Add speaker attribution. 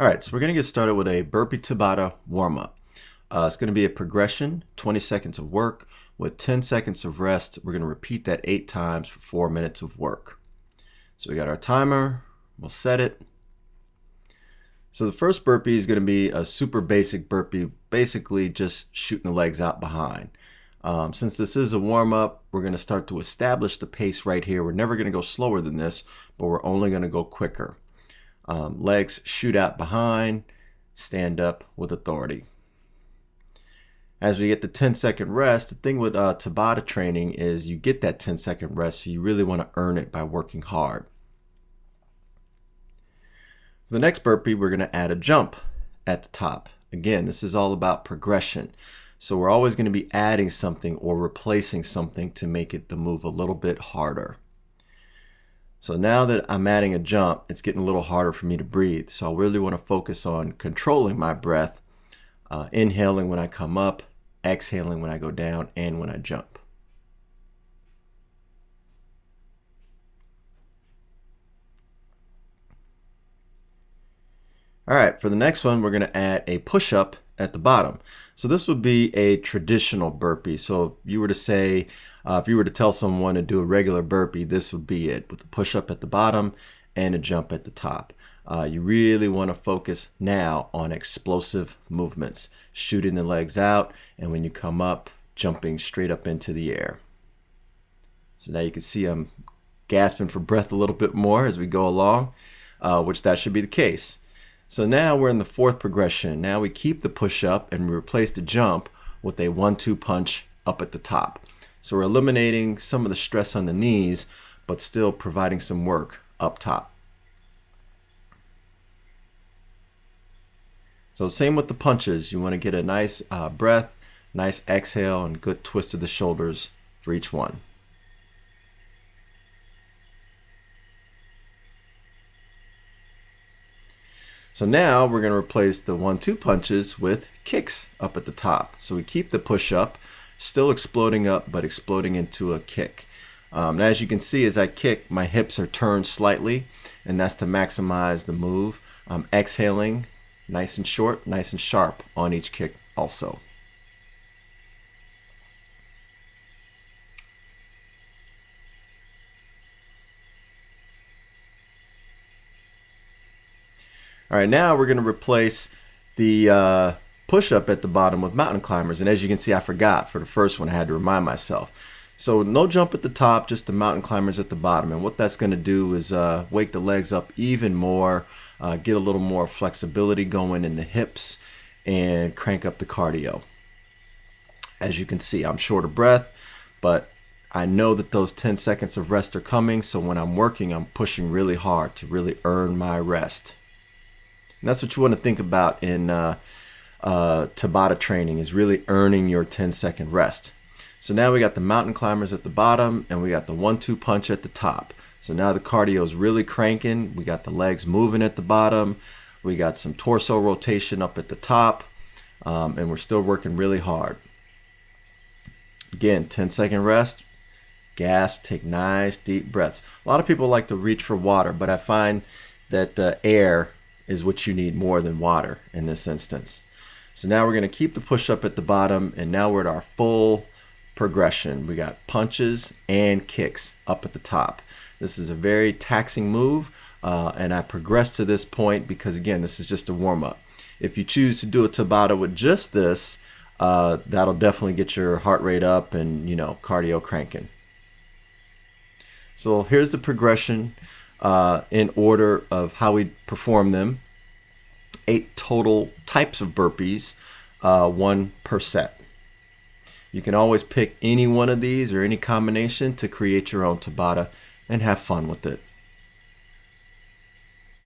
Speaker 1: All right, so we're going to get started with a burpee Tabata warm-up. It's going to be a progression, 20 seconds of work with 10 seconds of rest. We're going to repeat that 8 times for 4 minutes of work. So we got our timer, we'll set it. So the first burpee is going to be a super basic burpee, basically just shooting the legs out behind. Since this is a warm-up, we're going to start to establish the pace right here. We're never going to go slower than this, but we're only going to go quicker. Legs shoot out behind, stand up with authority. As we get the 10-second rest, the thing with Tabata training is you get that 10-second rest, so you really want to earn it by working hard. For the next burpee, we're going to add a jump at the top. Again, this is all about progression. So we're always going to be adding something or replacing something to make it the move a little bit harder. So now that I'm adding a jump, it's getting a little harder for me to breathe. So I really want to focus on controlling my breath, inhaling when I come up, exhaling when I go down, and when I jump. All right, for the next one, we're going to add a push-up at the bottom. So this would be a traditional burpee. So if you were to say, if you were to tell someone to do a regular burpee, this would be it, with a push-up at the bottom and a jump at the top. You really want to focus now on explosive movements, shooting the legs out, and when you come up, jumping straight up into the air. So now you can see I'm gasping for breath a little bit more as we go along, which that should be the case. So now we're in the fourth progression. Now we keep the push-up and we replace the jump with a 1-2 punch up at the top. So we're eliminating some of the stress on the knees, but still providing some work up top. So same with the punches. You want to get a nice breath, nice exhale, and good twist of the shoulders for each one. So now we're going to replace the 1-2 punches with kicks up at the top. So we keep the push up, still exploding up, but exploding into a kick. And as you can see, as I kick, my hips are turned slightly, and that's to maximize the move. I'm exhaling nice and short, nice and sharp on each kick also. All right, now we're going to replace the push-up at the bottom with mountain climbers. And as you can see, I forgot for the first one. I had to remind myself. So no jump at the top, just the mountain climbers at the bottom. And what that's going to do is wake the legs up even more, get a little more flexibility going in the hips, and crank up the cardio. As you can see, I'm short of breath, but I know that those 10 seconds of rest are coming. So when I'm working, I'm pushing really hard to really earn my rest. And that's what you want to think about in Tabata training, is really earning your 10-second rest. So now we got the mountain climbers at the bottom and we got the 1-2 punch at the top. So now the cardio is really cranking. We got the legs moving at the bottom. We got some torso rotation up at the top, and we're still working really hard. Again, 10-second rest, gasp, take nice deep breaths. A lot of people like to reach for water, but I find that air is what you need more than water in this instance. So now we're going to keep the push up at the bottom, and now we're at our full progression. We got punches and kicks up at the top. This is a very taxing move, and I progressed to this point because, again, this is just a warm-up. If you choose to do a Tabata with just this, that'll definitely get your heart rate up and, you know, cardio cranking. So here's the progression in order of how we perform them. 8 total types of burpees, 1 per set. You can always pick any one of these or any combination to create your own Tabata and have fun with it.